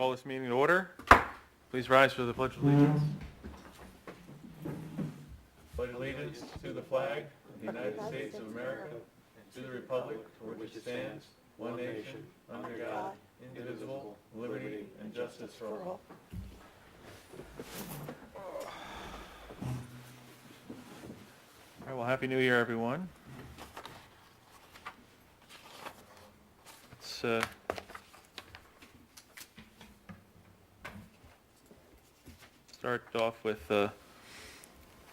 Call this meeting to order. Please rise for the Pledge of Allegiance. Pledge allegiance to the flag of the United States of America, and to the republic for which it stands, one nation, under God, indivisible, with liberty and justice for all. All right, well, Happy New Year, everyone. Let's start off with a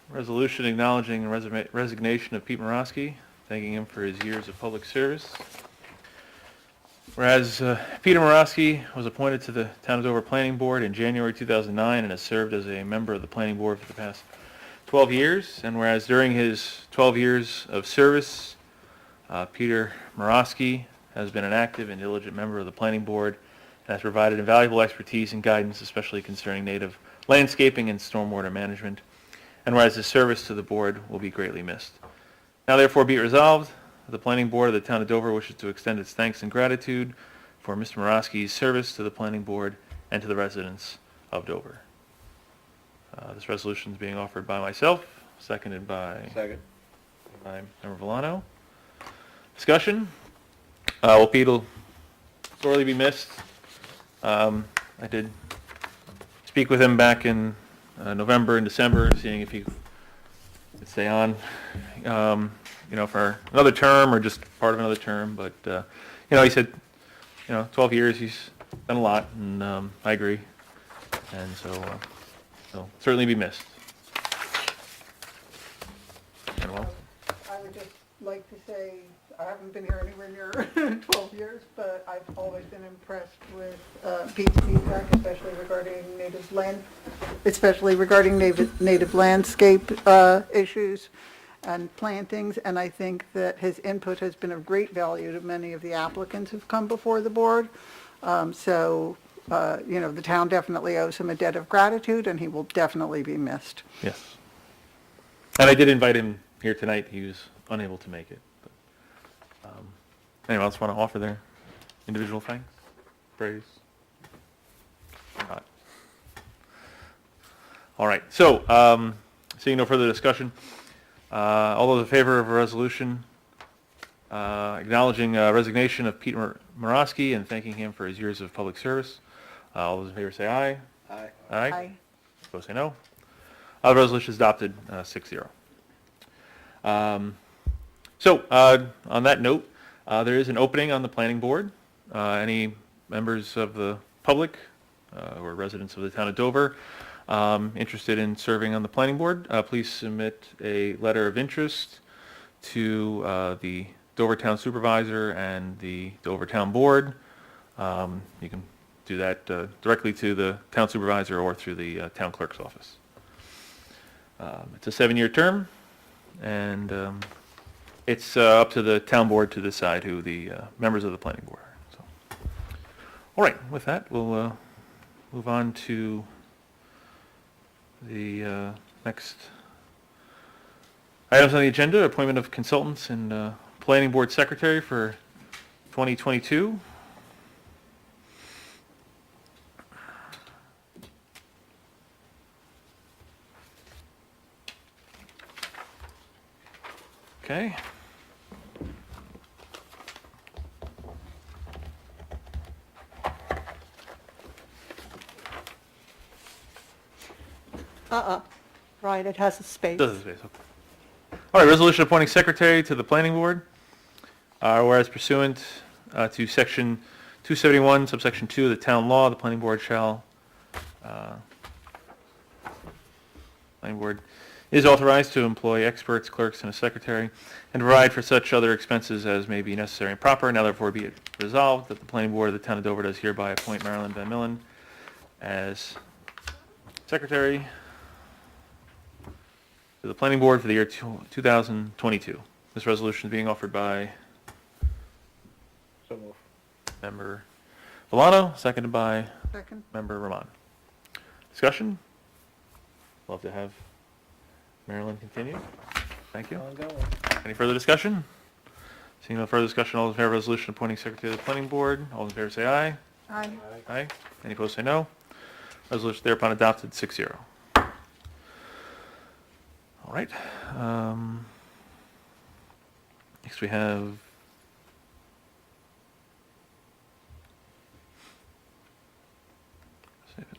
resolution acknowledging the resignation of Pete Morosky, thanking him for his years of public service. Whereas Peter Morosky was appointed to the Town of Dover Planning Board in January 2009 and has served as a member of the Planning Board for the past 12 years. And whereas during his 12 years of service, Peter Morosky has been an active and diligent member of the Planning Board and has provided invaluable expertise and guidance, especially concerning native landscaping and stormwater management. And whereas his service to the board will be greatly missed. Now therefore be it resolved, the Planning Board of the Town of Dover wishes to extend its thanks and gratitude for Mr. Morosky's service to the Planning Board and to the residents of Dover. This resolution is being offered by myself, seconded by Member Villano. Discussion? Well, Pete will sorely be missed. I did speak with him back in November and December, seeing if he could stay on, for another term or just part of another term. But, he said, 12 years, he's done a lot, and I agree. And so he'll certainly be missed. And well, I would just like to say, I haven't been here anywhere near 12 years, but I've always been impressed with Pete's feedback, especially regarding native landscape issues and plantings. And I think that his input has been of great value to many of the applicants who've come before the board. The town definitely owes him a debt of gratitude, and he will definitely be missed. yes. And I did invite him here tonight. He was unable to make it. Anyone else want to offer their individual thanks, praise? Not. All right. So, seeing no further discussion, all those in favor of a resolution acknowledging resignation of Peter Morosky and thanking him for his years of public service, all those in favor say aye. Aye. Aye. Opposed say no. The resolution is adopted 6-0. On that note, there is an opening on the planning board. Any members of the public or residents of the town of Dover interested in serving on the planning board, please submit a letter of interest to the Dover Town Supervisor and the Dover Town Board. You can do that directly to the Town Supervisor or through the Town Clerk's office. It's a 7-year term, and it's up to the town board to decide who the members of the planning board are. So, all right, with that, we'll move on to the next items on the agenda: appointment of consultants and planning board secretary for 2022. Okay. Right, it has a space. Does have space, okay. All right, resolution appointing secretary to the planning board. Whereas pursuant to section 271, subsection 2 of the town law, the planning board is authorized to employ experts, clerks, and a secretary, and provide for such other expenses as may be necessary and proper. Now therefore be it resolved that the planning board of the town of Dover does hereby appoint Marilyn Van Millen as secretary to the planning board for the year 2022. This resolution is being offered by So move. Member Villano, seconded by Second. Member Rahman. Discussion? Love to have Marilyn continue. Thank you. Ongoing. Any further discussion? Seeing no further discussion, all those in favor of resolution appointing secretary of the planning board, all those in favor say aye. Aye. Aye. Any opposed, say no. Resolution thereupon adopted, 6-0. All right. Next we have save it.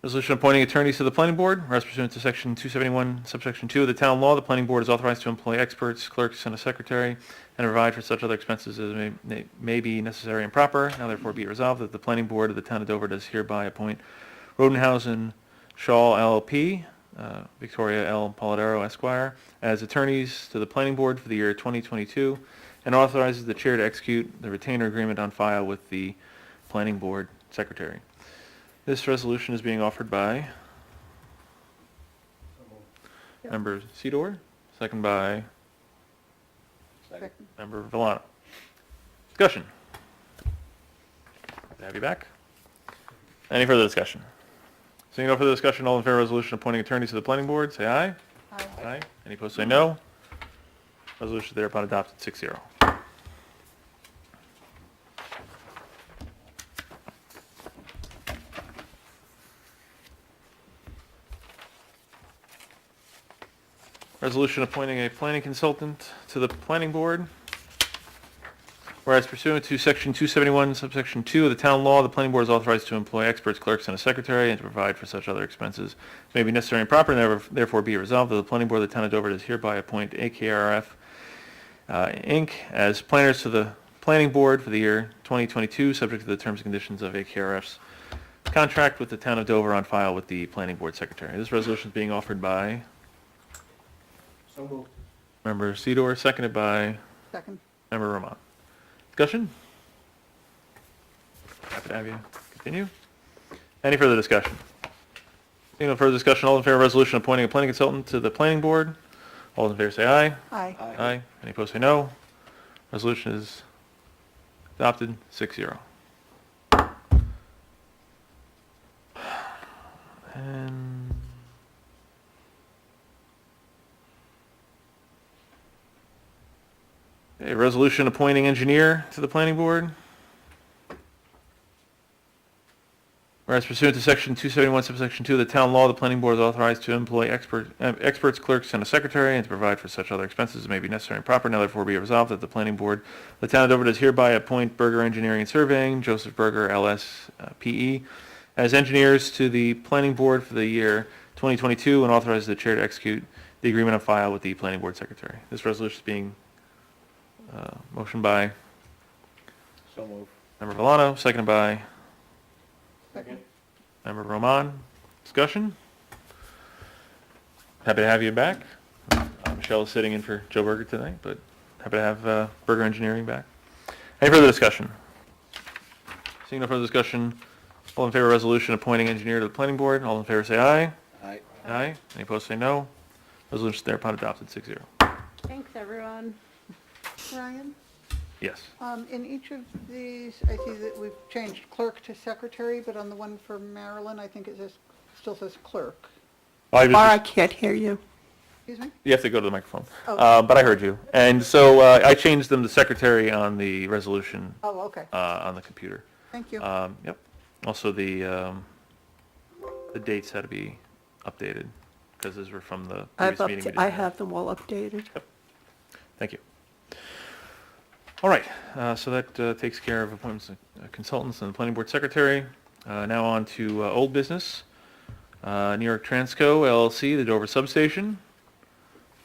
Resolution appointing attorneys to the planning board. Whereas pursuant to section 271, subsection 2 of the town law, the planning board is authorized to employ experts, clerks, and a secretary, and provide for such other expenses as may be necessary and proper. Now therefore be it resolved that the planning board of the town of Dover does hereby appoint Rodenhausen Shaw LLP, Victoria L. Polidoro Esquire, as attorneys to the planning board for the year 2022, and authorizes the chair to execute the retainer agreement on file with the planning board secretary. This resolution is being offered by Member Sedor, second by Second. Member Villano. Discussion. Happy to have you back. Any further discussion? Seeing no further discussion, all in favor of resolution appointing attorneys to the planning board, say aye. Aye. Aye. Any opposed, say no. Resolution thereupon adopted, 6-0. Resolution appointing a planning consultant to the planning board. Whereas pursuant to section 271, subsection 2 of the town law, the planning board is authorized to employ experts, clerks, and a secretary, and to provide for such other expenses as may be necessary and proper, and therefore be resolved that the planning board of the town of Dover does hereby appoint AKRF Inc. as planners to the planning board for the year 2022, subject to the terms and conditions of AKRF's contract with the town of Dover on file with the planning board secretary. This resolution is being offered by So moved. Member Sedor, seconded by Second. Member Roman. Discussion? Happy to have you continue. Any further discussion? Seeing no further discussion, all in favor of resolution appointing a planning consultant to the planning board. All in favor say aye. Aye. Aye. Any opposed say no. Resolution is adopted, 6-0. And a resolution appointing engineer to the planning board. Whereas pursuant to section 271, subsection 2 of the town law, the planning board is authorized to employ experts, clerks, and a secretary, and to provide for such other expenses as may be necessary and proper. Now therefore be it resolved that the planning board of the town of Dover does hereby appoint Berger Engineering and Surveying, Joseph Berger, LS, PE, as engineers to the planning board for the year 2022, and authorizes the chair to execute the agreement on file with the planning board secretary. This resolution is being motioned by So moved. Member Villano, seconded by Second. Member Roman. Discussion? Happy to have you back. Michelle is sitting in for Joe Berger tonight, but happy to have Berger Engineering back. Any further discussion? Seeing no further discussion, all in favor of resolution appointing engineer to the planning board, all in favor say aye. Aye. Aye. Any opposed say no. Resolution thereupon adopted, 6-0. Thanks, everyone. Ryan, Yes. in each of these, I see that we've changed clerk to secretary, but on the one for Marilyn, I think it still says clerk. I can't hear you. Excuse me? You have to go to the microphone. Oh. But I heard you. And so I changed them to secretary on the resolution Oh, okay. on the computer. Thank you. Yep. Also, the dates had to be updated because those were from the previous meeting we didn't I have them all updated. Thank you. All right, so that takes care of appointments of consultants and the planning board secretary. Now on to old business. New York Transco LLC, the Dover Substation.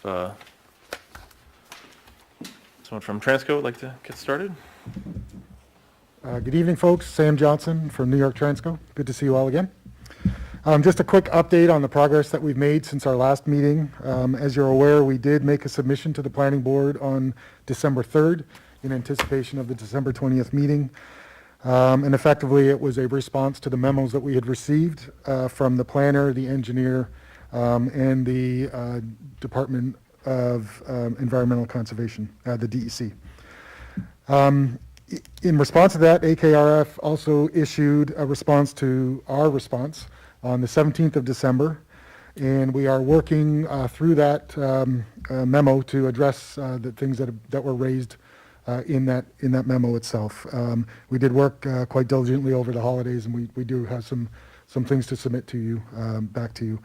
Someone from Transco would like to get started? Good evening, folks. Sam Johnson from New York Transco. Good to see you all again. Just a quick update on the progress that we've made since our last meeting. As you're aware, we did make a submission to the planning board on December 3rd in anticipation of the December 20th meeting. And effectively, it was a response to the memos that we had received from the planner, the engineer, and the Department of Environmental Conservation, the DEC. In response to that, AKRF also issued a response to our response on the 17th of December, and we are working through that memo to address the things that were raised in that memo itself. We did work quite diligently over the holidays, and we do have some things to submit to you, back to you.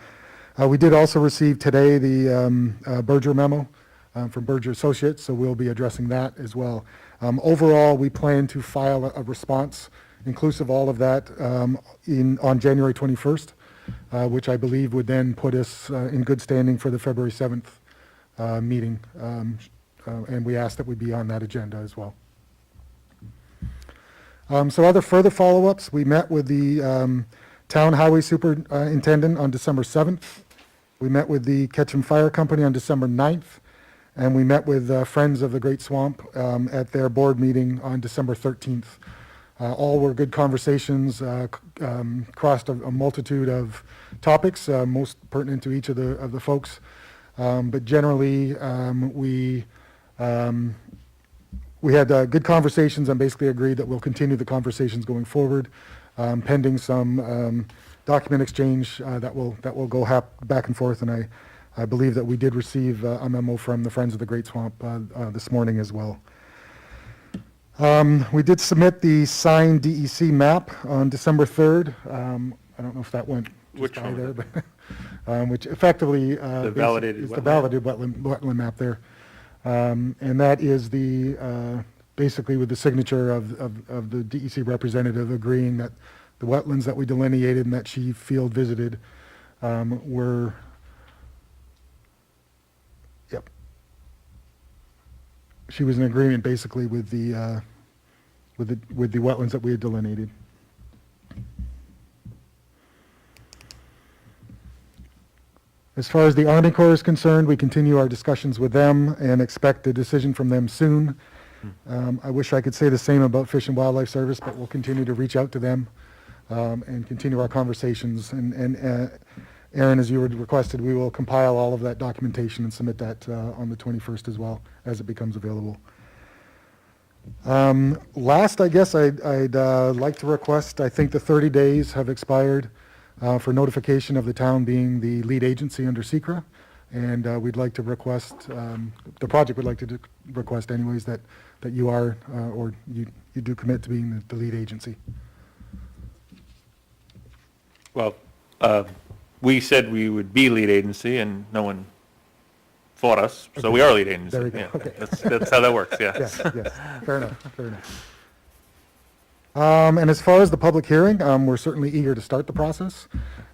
We did also receive today the Berger memo from Berger Associates, so we'll be addressing that as well. Overall, we plan to file a response, inclusive all of that, on January 21st, which I believe would then put us in good standing for the February 7th meeting, and we ask that we be on that agenda as well. So other further follow-ups, we met with the Town Highway Superintendent on December 7th. We met with the Ketchum Fire Company on December 9th, and we met with Friends of the Great Swamp at their board meeting on December 13th. All were good conversations, crossed a multitude of topics, most pertinent to each of the folks. But generally, we had good conversations and basically agreed that we'll continue the conversations going forward, pending some document exchange that will go back and forth. And I believe that we did receive a memo from the Friends of the Great Swamp this morning as well. We did submit the signed DEC map on December 3rd. I don't know if that went Which just by one? there, but which effectively validated is the wetland. validated wetland map there. And that is the basically with the signature of the DEC representative agreeing that the wetlands that we delineated and that she field visited were, yep. She was in agreement basically with the wetlands that we had delineated. As far as the Army Corps is concerned, we continue our discussions with them and expect a decision from them soon. I wish I could say the same about Fish and Wildlife Service, but we'll continue to reach out to them and continue our conversations. And Aaron, as you were requested, we will compile all of that documentation and submit that on the 21st as well as it becomes available. Last, I guess I'd like to request, I think the 30 days have expired for notification of the town being the lead agency under SECRA. And we'd like to request, the project would like to request anyways, that you are, or you do commit to being the lead agency. Well, we said we would be lead agency, and no one fought us, so we are lead agency. There we go. Yeah, Okay. That's how that works, yeah. Yes, yes, fair enough, fair enough. And as far as the public hearing, we're certainly eager to start the process.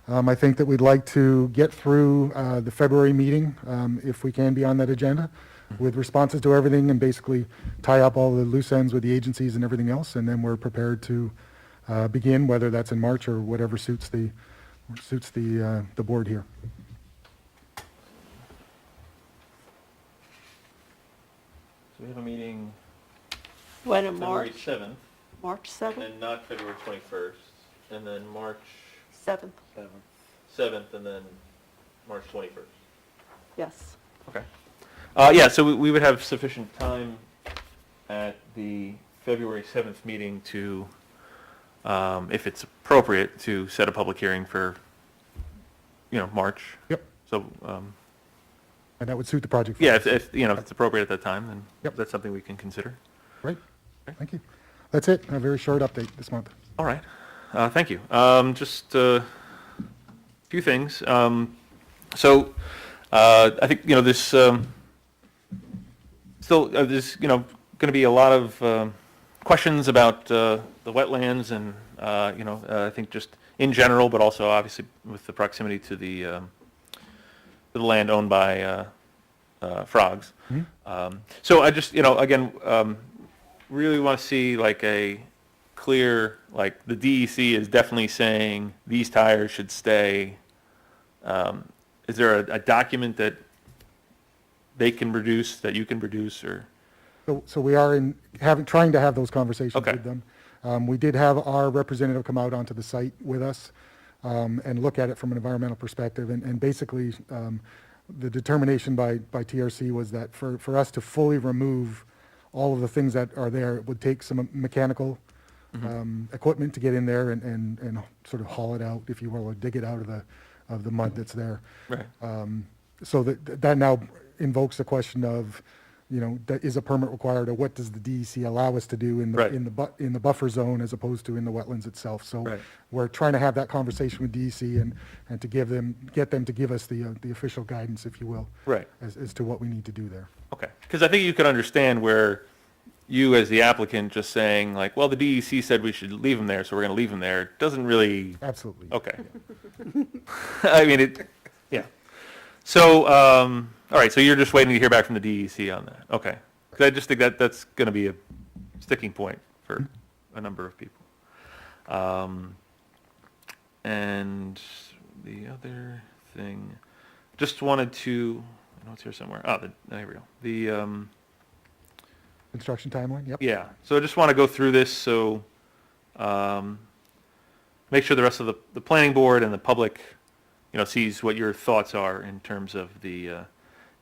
I think that we'd like to get through the February meeting, if we can be on that agenda, with responses to everything and basically tie up all the loose ends with the agencies and everything else, and then we're prepared to begin, whether that's in March or whatever suits the board here. So we have a meeting When in February March? 7th, March 7th? and not February 21st, and then March 7th, 7th, and then March 21st. yes. Okay. Yeah, so we would have sufficient time at the February 7th meeting to, if it's appropriate, to set a public hearing for, March. Yep, So, and that would suit the project. yeah, if it's appropriate at that time, then Yep. that's something we can consider. Great, thank you. That's it, a very short update this month. All right. Thank you. Just a few things. So, I think, this, still, there's, going to be a lot of questions about the wetlands and, I think just in general, but also obviously with the proximity to the land owned by frogs. So I just, again, really want to see like a clear, like the DEC is definitely saying these tires should stay. Is there a document that they can produce, that you can produce, or? So we are trying to have those conversations Okay. with them. We did have our representative come out onto the site with us and look at it from an environmental perspective. And basically, the determination by TRC was that for us to fully remove all of the things that are there, it would take some mechanical equipment to get in there and sort of haul it out, if you will, or dig it out of the mud that's there. Right. So that now invokes the question of, is a permit required, or what does the DEC allow us to do in the, Right. in the buffer zone as opposed to in the wetlands itself? So Right. we're trying to have that conversation with DEC and to get them to give us the official guidance, if you will, Right. as to what we need to do there. Okay. Because I think you could understand where you as the applicant just saying like, well, the DEC said we should leave them there, so we're going to leave them there, doesn't really, Absolutely. okay. I mean, yeah. So, all right, so you're just waiting to hear back from the DEC on that. Okay. Because I just think that's going to be a sticking point for a number of people. And the other thing, just wanted to, I know it's here somewhere. Oh, here we go. The, Construction timeline, yep. yeah, so I just want to go through this so, make sure the rest of the planning board and the public, sees what your thoughts are in terms of the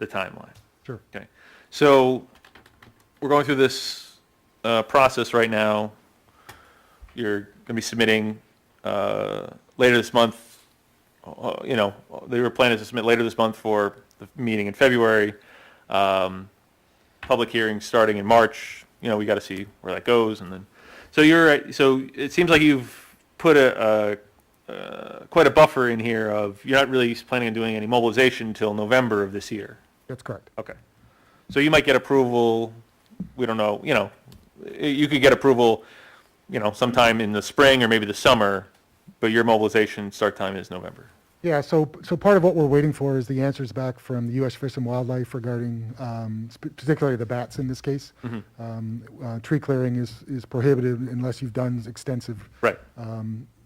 timeline. Sure. Okay, so we're going through this process right now. You're going to be submitting later this month. They were planning to submit later this month for the meeting in February. Public hearing starting in March. We got to see where that goes, and then so it seems like you've put quite a buffer in here of you're not really planning on doing any mobilization until November of this year. That's correct. Okay. So you might get approval, we don't know, you could get approval, sometime in the spring or maybe the summer, but your mobilization start time is November. Yeah, so part of what we're waiting for is the answers back from the U.S. Fish and Wildlife regarding particularly the bats in this case. Tree clearing is prohibited unless you've done extensive Right.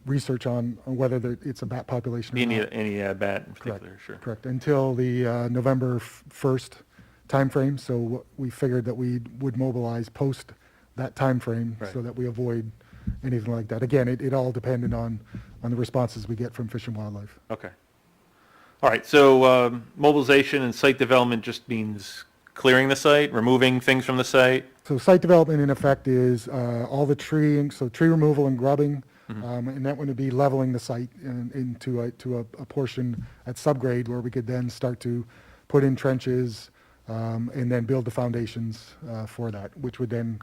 research on whether it's a bat population or not. Any bat in particular, sure. Correct, until the November 1st timeframe. So we figured that we would mobilize post that timeframe Right. so that we avoid anything like that. Again, it all depended on the responses we get from Fish and Wildlife. Okay. All right, so mobilization and site development just means clearing the site, removing things from the site? So site development in effect is all the treeing, so tree removal and grubbing, and that would be leveling the site into a portion at subgrade where we could then start to put in trenches and then build the foundations for that, which would then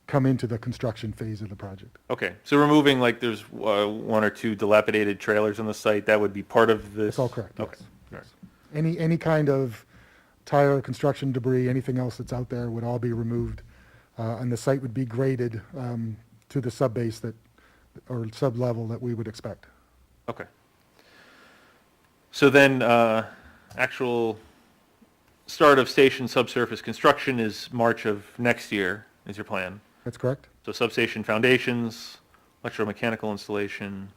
come into the construction phase of the project. Okay, so removing, like, there's one or two dilapidated trailers on the site, that would be part of this? That's all correct, Okay, yes. all right. Any kind of tire, construction debris, anything else that's out there would all be removed, and the site would be graded to the sub-base or sub-level that we would expect. Okay. So then, actual start of station subsurface construction is March of next year, is your plan? That's correct? So substation foundations, electromechanical installation,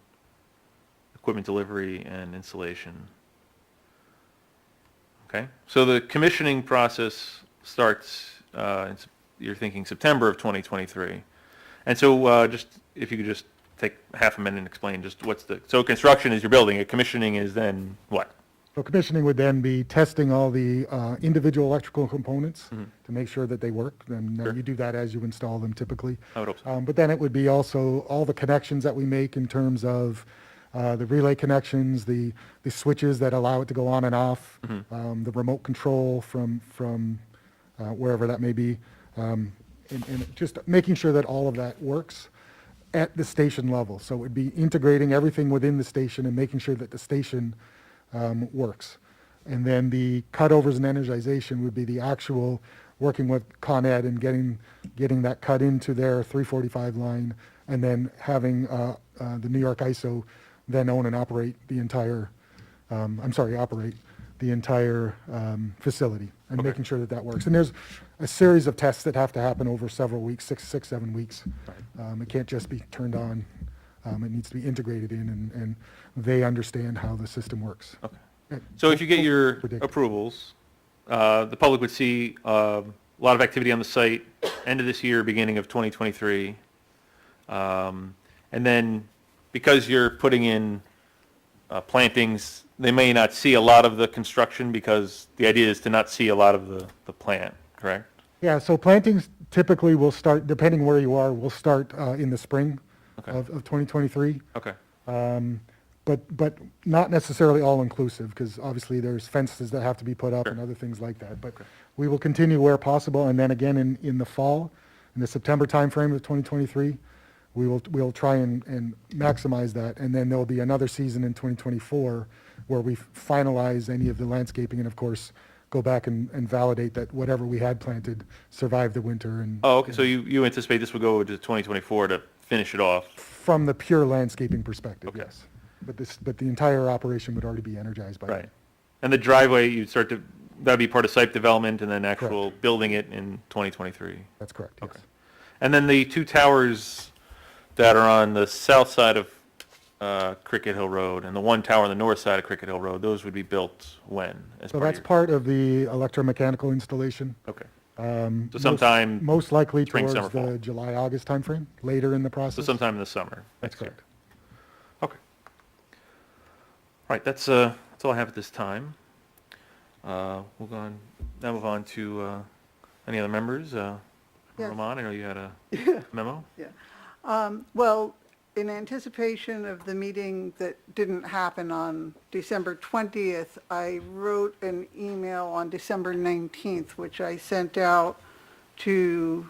equipment delivery, and installation. Okay, so the commissioning process starts, you're thinking September of 2023. And so just, if you could just take half a minute and explain just so construction is your building, and commissioning is then what? So commissioning would then be testing all the individual electrical components to make sure that they work, and Sure. you do that as you install them typically. I would hope so. But then it would be also all the connections that we make in terms of the relay connections, the switches that allow it to go on and off, the remote control from wherever that may be, and just making sure that all of that works at the station level. So it would be integrating everything within the station and making sure that the station works. And then the cutovers and energization would be the actual working with Con Ed and getting that cut into their 345 line, and then having the New York ISO then own and operate the entire, operate the entire facility, and Okay. making sure that that works. And there's a series of tests that have to happen over several weeks, 7 weeks. It can't just be turned on. It needs to be integrated in, and they understand how the system works. Okay. So if you get your Predictable. approvals, the public would see a lot of activity on the site, end of this year, beginning of 2023. And then because you're putting in plantings, they may not see a lot of the construction because the idea is to not see a lot of the plant, correct? Yeah, so plantings typically will start, depending where you are, will start in the spring Okay. of 2023. Okay, but not necessarily all-inclusive, because obviously there's fences that have to be put up and Sure. other things like that. But we will continue where possible, and then again in the fall, in the September timeframe of 2023, we'll try and maximize that, and then there'll be another season in 2024 where we finalize any of the landscaping and, of course, go back and validate that whatever we had planted survived the winter. And Oh, okay, so you anticipate this would go to 2024 to finish it off? from the pure landscaping perspective, Okay. yes. But the entire operation would already be energized by then. Right. And the driveway, you'd start to, that'd be part of site development and then actual building it in 2023? That's correct, yes. Okay. And then the two towers that are on the south side of Cricket Hill Road and the one tower on the north side of Cricket Hill Road, those would be built when? As So part of that's your- part of the electromechanical installation. Okay. So sometime Most likely spring, towards summer, fall. the July, August timeframe, later in the So process. sometime in the summer? That's next year. correct. Okay. All right, that's all I have at this time. We'll go on, now move on to any other members? Yes. Roman, I know you had a memo? Well, in anticipation of the meeting that didn't happen on December 20th, I wrote an email on December 19th, which I sent out to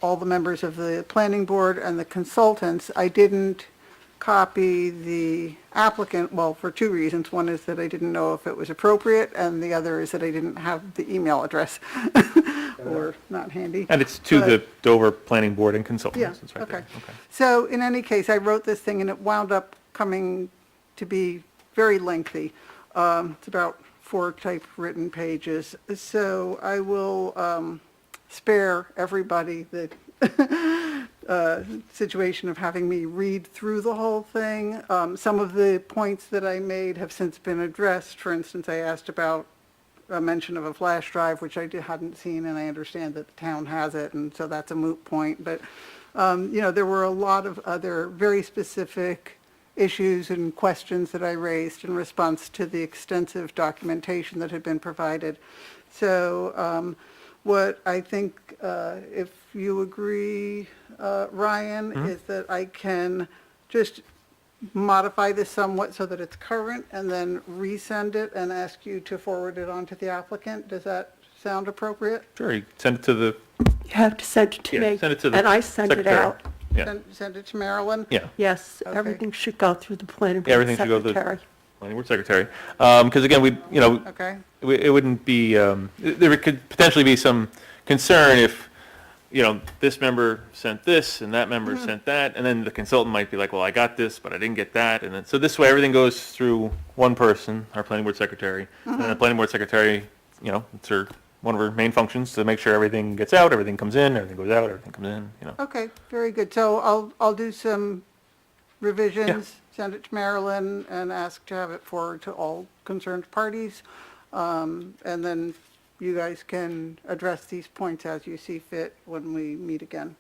all the members of the planning board and the consultants. I didn't copy the applicant, well, for two reasons. One is that I didn't know if it was appropriate, and the other is that I didn't have the email address, or not handy. And it's to But- the Dover Planning Board and Consultants. Yeah, It's right there. okay. So in any case, I wrote this thing and it wound up coming to be very lengthy. It's about 4 typewritten pages. So I will spare everybody the situation of having me read through the whole thing. Some of the points that I made have since been addressed. For instance, I asked about a mention of a flash drive, which I hadn't seen, and I understand that the town has it, and so that's a moot point. But, there were a lot of other very specific issues and questions that I raised in response to the extensive documentation that had been provided. So what I think, if you agree, Ryan, is that I can just modify this somewhat so that it's current and then resend it and ask you to forward it on to the applicant. Does that sound appropriate? Sure, you send it to the, You have to send it to yeah, me. send it to the And I send it secretary. out. Yeah, Send it to Marilyn? yeah. Yes, Okay. everything should go through the planning Yeah, board everything should go to the secretary. Planning Board Secretary. Because again, Okay, it wouldn't be, there could potentially be some concern if, this member sent this and that member sent that, and then the consultant might be like, well, I got this, but I didn't get that, and then, so this way, everything goes through one person, our Planning Board Secretary, and then the Planning Board Secretary, it's one of her main functions, to make sure everything gets out, everything comes in, everything goes out, everything comes in, okay, very good. So I'll do some revisions, send it to Marilyn, and ask to have it forwarded to all concerned parties. And then you guys can address these points as you see fit when we meet again.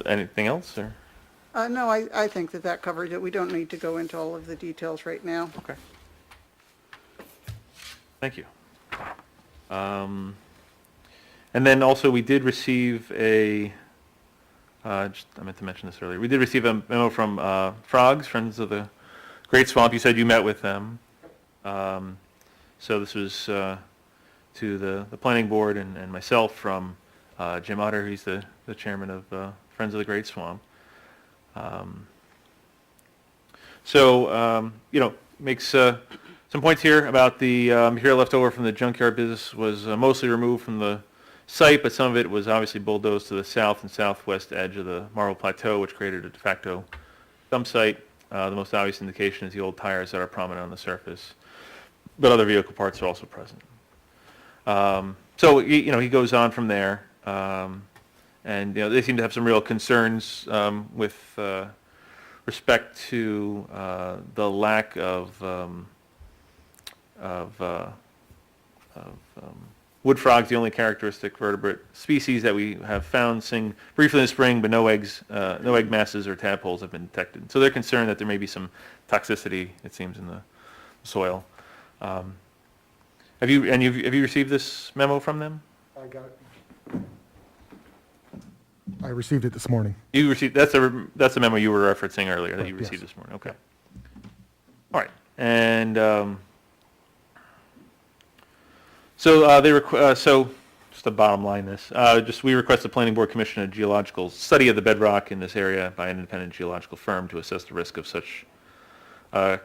Anything else, or? No, I think that covers it. We don't need to go into all of the details right now. Okay. Thank you. And then also, we did receive I meant to mention this earlier, we did receive a memo from Frogs, Friends of the Great Swamp. You said you met with them. So this was to the planning board and myself from Jim Otter, he's the chairman of Friends of the Great Swamp. Makes some points here about the material left over from the junkyard business was mostly removed from the site, but some of it was obviously bulldozed to the south and southwest edge of the Marble Plateau, which created a de facto dump site. The most obvious indication is the old tires that are prominent on the surface, but other vehicle parts are also present. So he goes on from there, and they seem to have some real concerns with respect to the lack of wood frogs, the only characteristic vertebrate species that we have found, sing briefly in the spring, but no eggs, no egg masses or tadpoles have been detected. So they're concerned that there may be some toxicity, it seems, in the soil. Have you received this memo from them? I got I received it this morning. You received, that's the memo you were referencing earlier that you Correct, received yes. this morning, okay. All right, and, so, just the bottom line this, we request the planning board commission a geological study of the bedrock in this area by an independent geological firm to assess the risk of such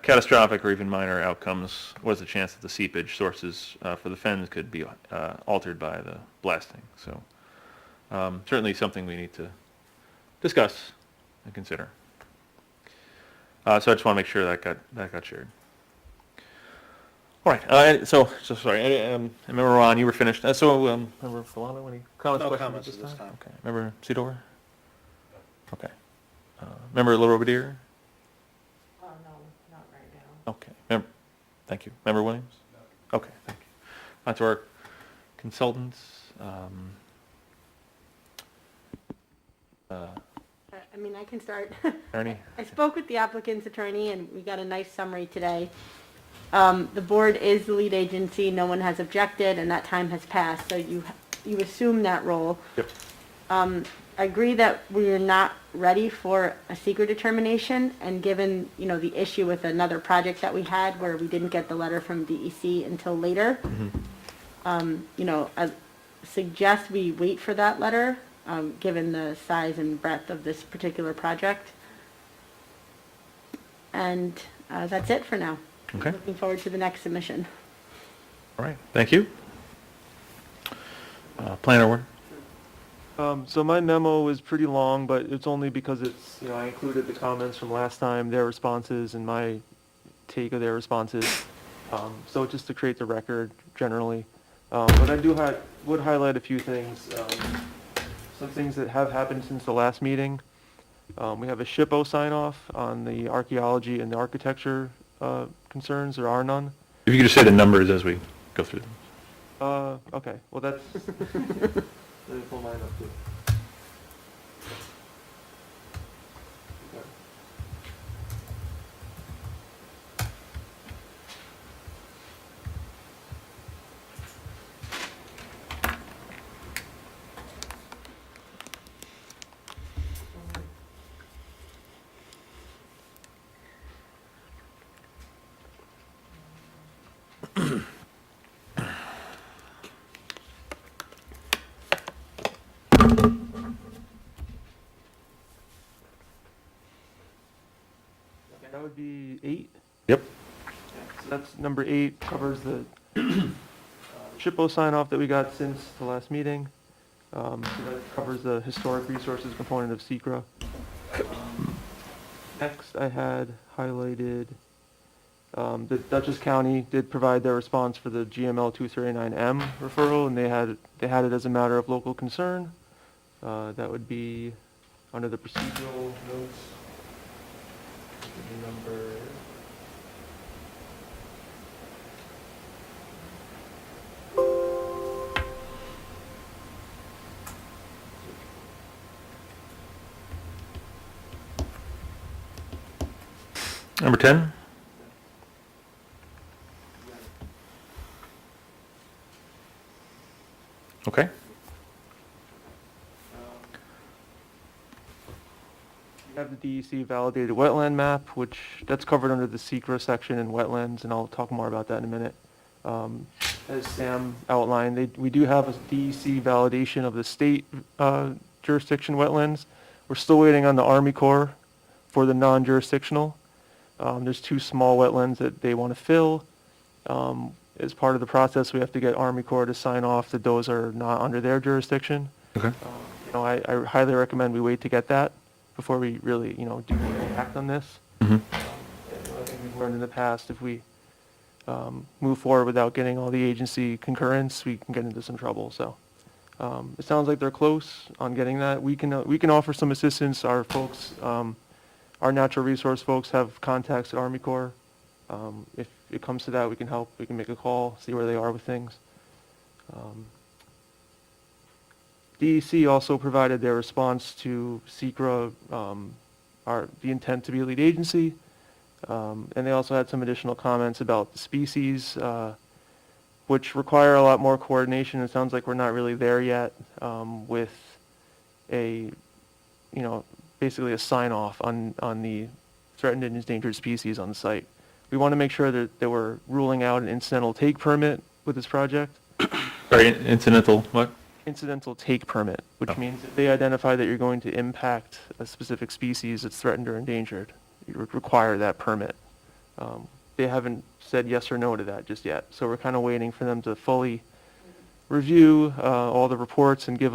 catastrophic or even minor outcomes. What is the chance that the seepage sources for the fens could be altered by the blasting? So certainly something we need to discuss and consider. So I just want to make sure that got shared. All right. So sorry. I remember Ron, you were finished. Remember Solano, any comments? No questions comments at at this time. Okay. Remember Sidor? Okay. Remember Little Robadier? Oh, no, not right now. Okay. Thank you. Member Williams? Okay, thank you. On to our consultants. I mean, I can start. Ernie? I spoke with the applicant's attorney, and we got a nice summary today. The board is the lead agency, no one has objected, and that time has passed, so you assume that role. Yep. I agree that we're not ready for a secret determination, and given, the issue with another project that we had where we didn't get the letter from DEC until later, I suggest we wait for that letter, given the size and breadth of this particular project. And that's it for now. Okay. Looking forward to the next submission. All right, thank you. Planner Ward? So my memo is pretty long, but it's only because it's, I included the comments from last time, their responses, and my take of their responses. So just to create the record generally. But I would highlight a few things. Some things that have happened since the last meeting. We have a SHPO sign-off on the archaeology and the architecture concerns. There are none. If you could just say the numbers as we go through them. Okay, well that's, let me pull mine up too. That would be 8. Yep. So that's number 8, covers the SHPO sign-off that we got since the last meeting. So that covers the historic resources component of SECRA. Next, I had highlighted that Dutchess County did provide their response for the GML 239M referral, and they had it as a matter of local concern. That would be under the procedural notes. Number Number 10? Okay. We have the DEC validated wetland map, which that's covered under the SECRA section in wetlands, and I'll talk more about that in a minute. As Sam outlined, we do have a DEC validation of the state jurisdiction wetlands. We're still waiting on the Army Corps for the non-jurisdictional. There's 2 small wetlands that they want to fill. As part of the process, we have to get Army Corps to sign off that those are not under their jurisdiction. Okay. I highly recommend we wait to get that before we really, do act on this. Mm-hmm. I think we've learned in the past, if we move forward without getting all the agency concurrence, we can get into some trouble. So it sounds like they're close on getting that. We can offer some assistance. Our folks, our natural resource folks have contacts at Army Corps. If it comes to that, we can help. We can make a call, see where they are with things. DEC also provided their response to SECRA, the intent to be a lead agency, and they also had some additional comments about the species, which require a lot more coordination. It sounds like we're not really there yet with a basically a sign off on the threatened and endangered species on the site. We want to make sure that we're ruling out an incidental take permit with this project. Sorry, incidental, what? Incidental take permit, which Oh. means if they identify that you're going to impact a specific species that's threatened or endangered, you would require that permit. They haven't said yes or no to that just yet, so we're kind of waiting for them to fully review all the reports and give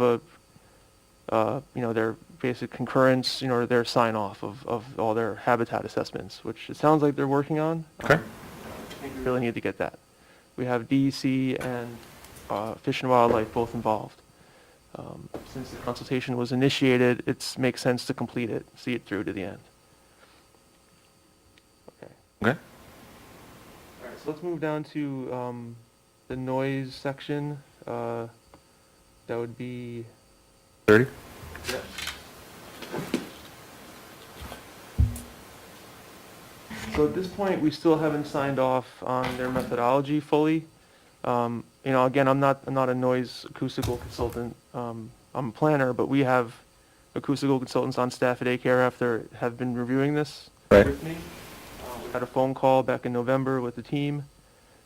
their basic concurrence, or their sign off of all their habitat assessments, which it sounds like they're working on. Okay. I think we really need to get that. We have DEC and Fish and Wildlife both involved. Since the consultation was initiated, it makes sense to complete it, see it through to the end. Okay. Okay. All right, so let's move down to the noise section. That would be 30? So at this point, we still haven't signed off on their methodology fully. Again, I'm not a noise acoustical consultant. I'm a planner, but we have acoustical consultants on staff at AKRF that have been reviewing this Right. with me. We had a phone call back in November with the team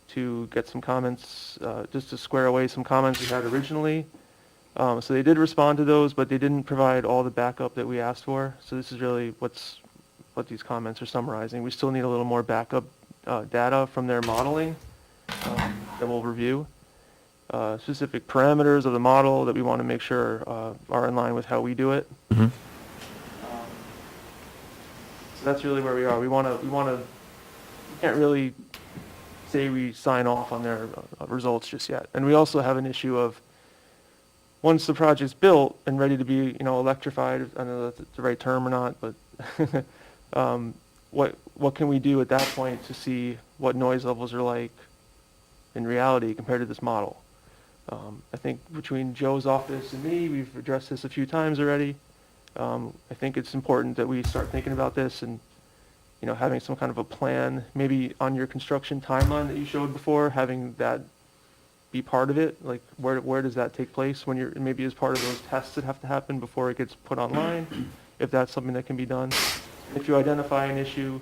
to get some comments, just to square away some comments we had originally. So they did respond to those, but they didn't provide all the backup that we asked for. So this is really what these comments are summarizing. We still need a little more backup data from their modeling that we'll review. Specific parameters of the model that we want to make sure are in line with how we do it. Mm-hmm. So that's really where we are. We can't really say we sign off on their results just yet. And we also have an issue of, once the project's built and ready to be, electrified, I don't know if that's the right term or not, but what can we do at that point to see what noise levels are like in reality compared to this model? I think between Joe's office and me, we've addressed this a few times already. I think it's important that we start thinking about this and, having some kind of a plan, maybe on your construction timeline that you showed before, having that be part of it. Like, where does that take place when maybe as part of those tests that have to happen before it gets put online, if that's something that can be done. If you identify an issue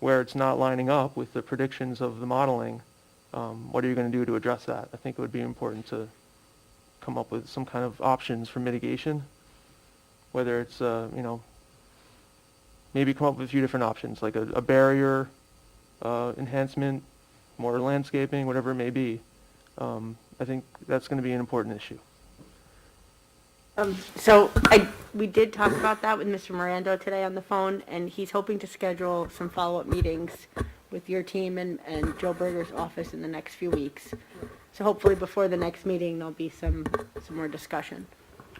where it's not lining up with the predictions of the modeling, what are you going to do to address that? I think it would be important to come up with some kind of options for mitigation, whether it's, maybe come up with a few different options, like a barrier enhancement, more landscaping, whatever it may be. I think that's going to be an important issue. We did talk about that with Mr. Mirando today on the phone, and he's hoping to schedule some follow-up meetings with your team and Joe Berger's office in the next few weeks. So hopefully before the next meeting, there'll be some more discussion.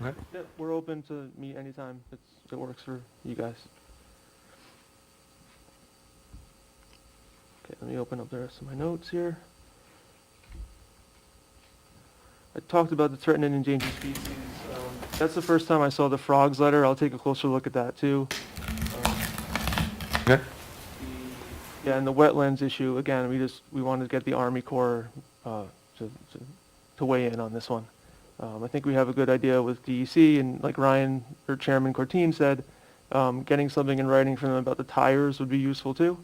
Okay. Yeah, we're open to meet anytime that works for you guys. Okay, let me open up the rest of my notes here. I talked about the threatened and endangered species. That's the first time I saw the frogs letter. I'll take a closer look at that too. Okay. Yeah, and the wetlands issue, again, we wanted to get the Army Corps to weigh in on this one. I think we have a good idea with DEC, and like Ryan, or Chairman Cortine said, getting something in writing from them about the tires would be useful too,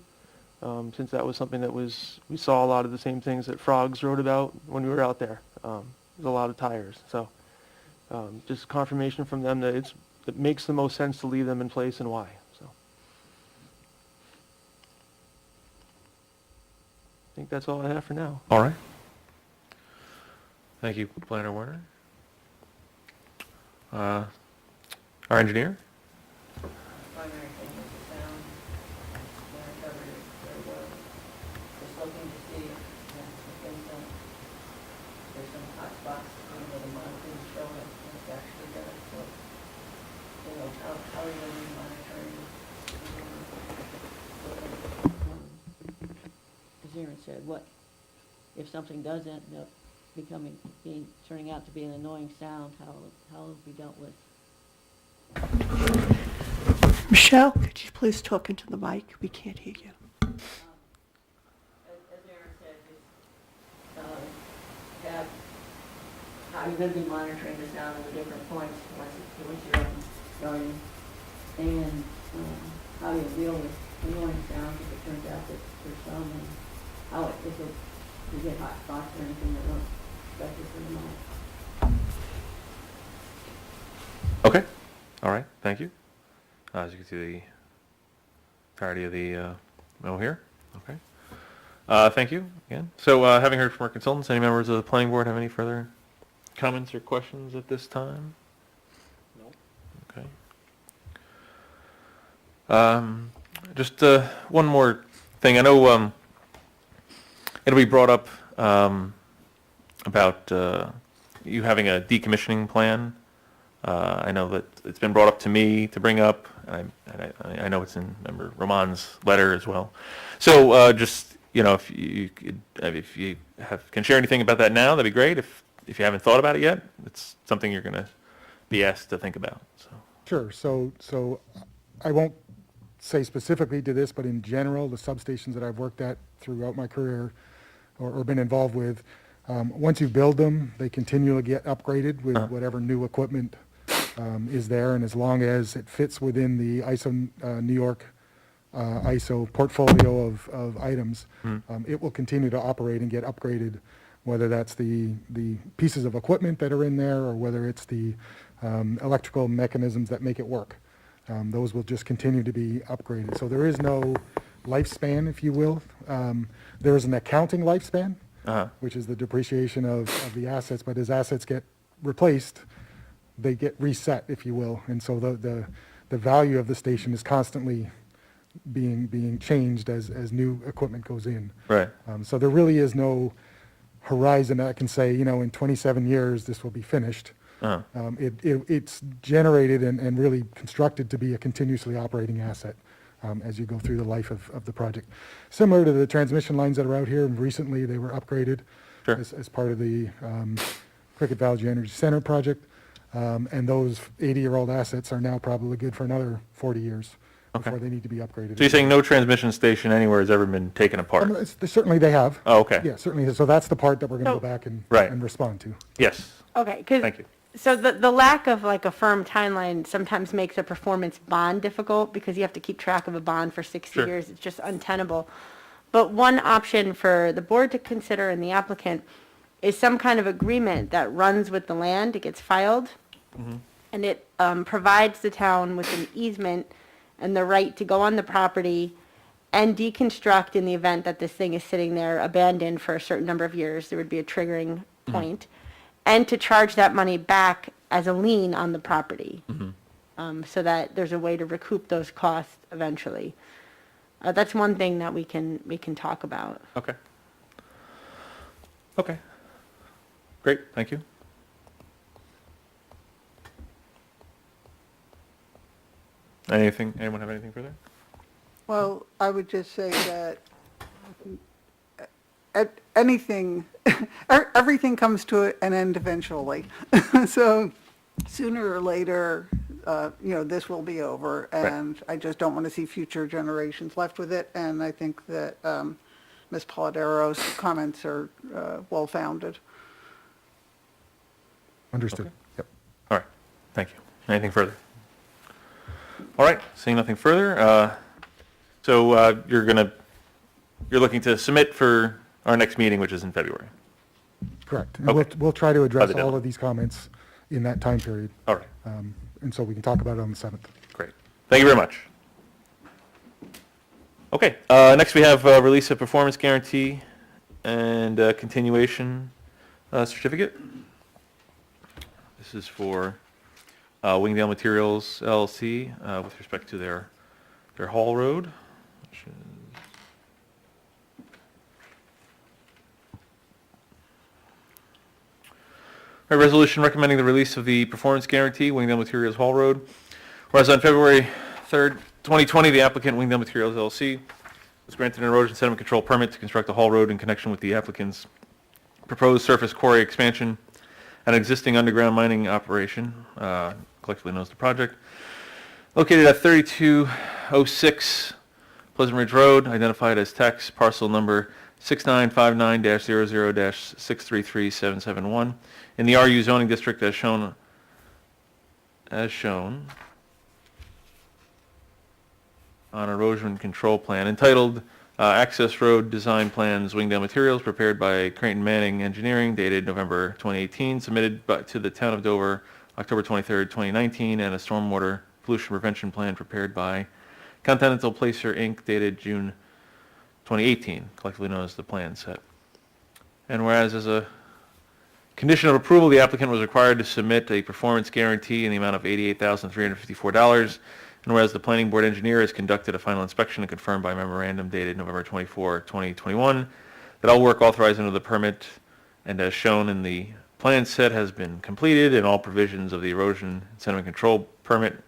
since that was something that we saw a lot of the same things that frogs wrote about when we were out there. There's a lot of tires, so just confirmation from them that it makes the most sense to leave them in place and why. So I think that's all I have for now. All right. Thank you, Planner Werner. Our engineer? Primary thing is the sound. I covered it very well. Just looking to see if there's some hot spots where the monitoring show that it's actually done. So, how are you going to be monitoring? As Aaron said, if something does end up turning out to be an annoying sound, how will it be dealt with? Michelle, could you please talk into the mic? We can't hear you. As Aaron said, how you're going to be monitoring the sound at the different points once you're up and running. and, how you deal with annoying sounds if it turns out that there's some, and how it, if it, you get hot spots or anything that weren't expected for the night. Okay, all right, thank you. As you can see, the entirety of the memo here, okay. Thank you again. So having heard from our consultants, any members of the planning board have any further comments or questions at this time? No. Okay. Just one more thing. I know it'll be brought up about you having a decommissioning plan. I know that it's been brought up to me to bring up, and I know it's in Member Roman's letter as well. So just, you know, if you can share anything about that now, that'd be great. If you haven't thought about it yet, it's something you're going to be asked to think about. So. Sure. So I won't say specifically to this, but in general, the substations that I've worked at throughout my career or been involved with, once you build them, they continually get upgraded with whatever new equipment is there, and as long as it fits within the ISO New York ISO portfolio of items, it will continue to operate and get upgraded, whether that's the pieces of equipment that are in there or whether it's the electrical mechanisms that make it work. Those will just continue to be upgraded. So there is no lifespan, if you will. There is an accounting lifespan, which is the depreciation of the assets, but as assets get replaced, they get reset, if you will. And so the value of the station is constantly being changed as new equipment goes in. Right. So there really is no horizon that I can say, you know, in 27 years this will be finished. It's generated and really constructed to be a continuously operating asset as you go through the life of the project. Similar to the transmission lines that are out here, and recently they were upgraded as part of the Cricket Valley Energy Center project. And those 80-year-old assets are now probably good for another 40 years before they need to be upgraded. So you're saying no transmission station anywhere has ever been taken apart? Certainly they have. Oh, okay. Yeah, certainly. So that's the part that we're going to go back and respond to. Yes. Okay, because Thank you. so the lack of like a firm timeline sometimes makes a performance bond difficult because you have to keep track of a bond for 60 Sure. years. It's just untenable. But one option for the board to consider and the applicant is some kind of agreement that runs with the land. It gets filed, and it provides the town with an easement and the right to go on the property and deconstruct in the event that this thing is sitting there abandoned for a certain number of years. There would be a triggering point. And to charge that money back as a lien on the property, so that there's a way to recoup those costs eventually. That's one thing that we can talk about. Okay. Okay. Great, thank you. Anyone have anything further? Well, I would just say that anything, everything comes to an end eventually. So sooner or later, this will be over, and I just don't want to see future generations left with it. And I think that Ms. Polidero's comments are well-founded. Understood. Okay. Yep. All right, thank you. Anything further? All right, seeing nothing further, so you're looking to submit for our next meeting, which is in February. Correct. And Okay. we'll try to address the all deadline. of these comments in that time period. All right, And so we can talk about it on the 7th. great. Thank you very much. Okay, next we have release of performance guarantee and continuation certificate. This is for Wingdale Materials LLC with respect to their haul road, which is a resolution recommending the release of the performance guarantee, Wingdale Materials Haul Road. Whereas on February 3rd, 2020, the applicant, Wingdale Materials LLC, was granted an erosion sediment control permit to construct the haul road in connection with the applicant's proposed surface quarry expansion and existing underground mining operation, collectively known as the project, located at 3206 Pleasant Ridge Road, identified as tax parcel number 6959-00-633771 in the RU zoning district as shown on erosion control plan entitled Access Road Design Plans, Wingdale Materials, prepared by Creighton Manning Engineering, dated November 2018, submitted to the Town of Dover October 23rd, 2019, and a stormwater pollution prevention plan prepared by Continental Placer, Inc., dated June 2018, collectively known as the plan set. And whereas as a condition of approval, the applicant was required to submit a performance guarantee in the amount of $88,354, and whereas the planning board engineer has conducted a final inspection and confirmed by memorandum dated November 24, 2021, that all work authorized under the permit and as shown in the plan set has been completed and all provisions of the erosion and sediment control permit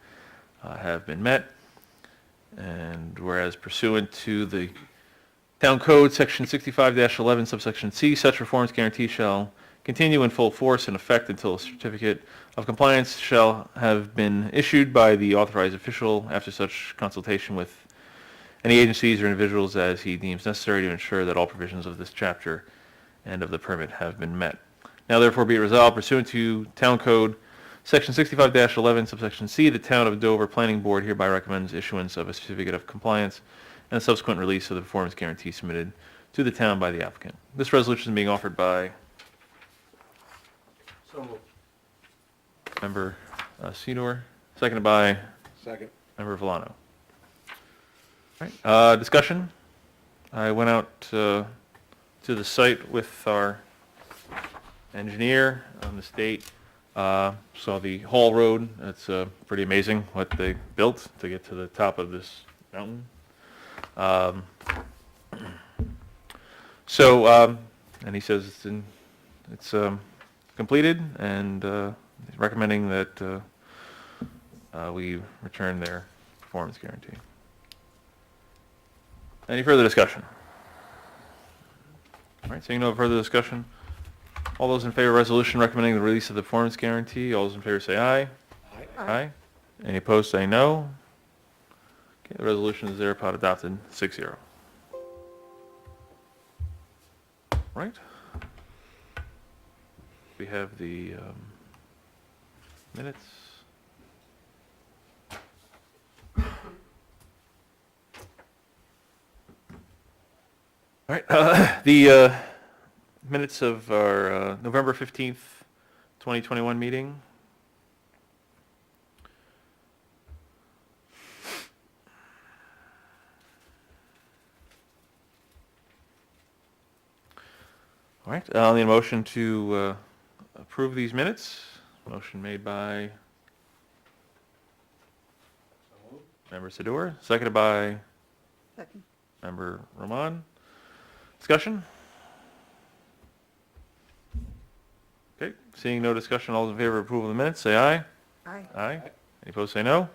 have been met. And whereas pursuant to the Town Code, Section 65-11, subsection C, such performance guarantee shall continue in full force and effect until a certificate of compliance shall have been issued by the authorized official after such consultation with any agencies or individuals as he deems necessary to ensure that all provisions of this chapter and of the permit have been met. Now therefore be it resolved pursuant to Town Code, Section 65-11, subsection C, the Town of Dover Planning Board hereby recommends issuance of a certificate of compliance and a subsequent release of the performance guarantee submitted to the town by the applicant. This resolution is being offered by So moved. Member Sedor, seconded by Second. Member Villano. All right, discussion. I went out to the site with our engineer on the state. Saw the Hall Road. It's pretty amazing what they built to get to the top of this mountain. And he says it's completed, and he's recommending that we return their performance guarantee. Any further discussion? All right, seeing no further discussion, all those in favor of resolution recommending the release of the performance guarantee, all those in favor say aye. Aye. Any opposed say no. Okay, the resolution is thereupon adopted 6-0. Right? We have the minutes. All right, the minutes of our November 15th, 2021 meeting. All right, I'll need a motion to approve these minutes. Motion made by Member Sedor, seconded by Second. Member Roman. Discussion? Okay, seeing no discussion, all those in favor of approval of the minutes, say aye. Aye. Aye. Any opposed, say no.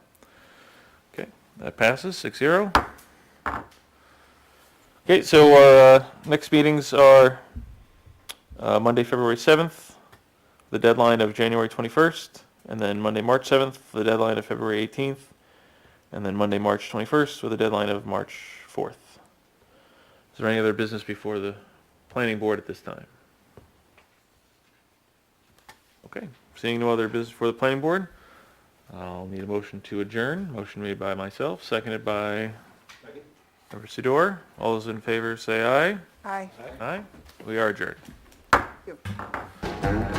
Okay, that passes 6-0. Okay, so our next meetings are Monday, February 7th, the deadline of January 21st, and then Monday, March 7th, the deadline of February 18th, and then Monday, March 21st, with a deadline of March 4th. Is there any other business before the planning board at this time? Okay, seeing no other business for the planning board, I'll need a motion to adjourn. Motion made by myself, seconded by Second. Member Sedor. All those in favor say aye. Aye. Aye. We are adjourned. Thank you.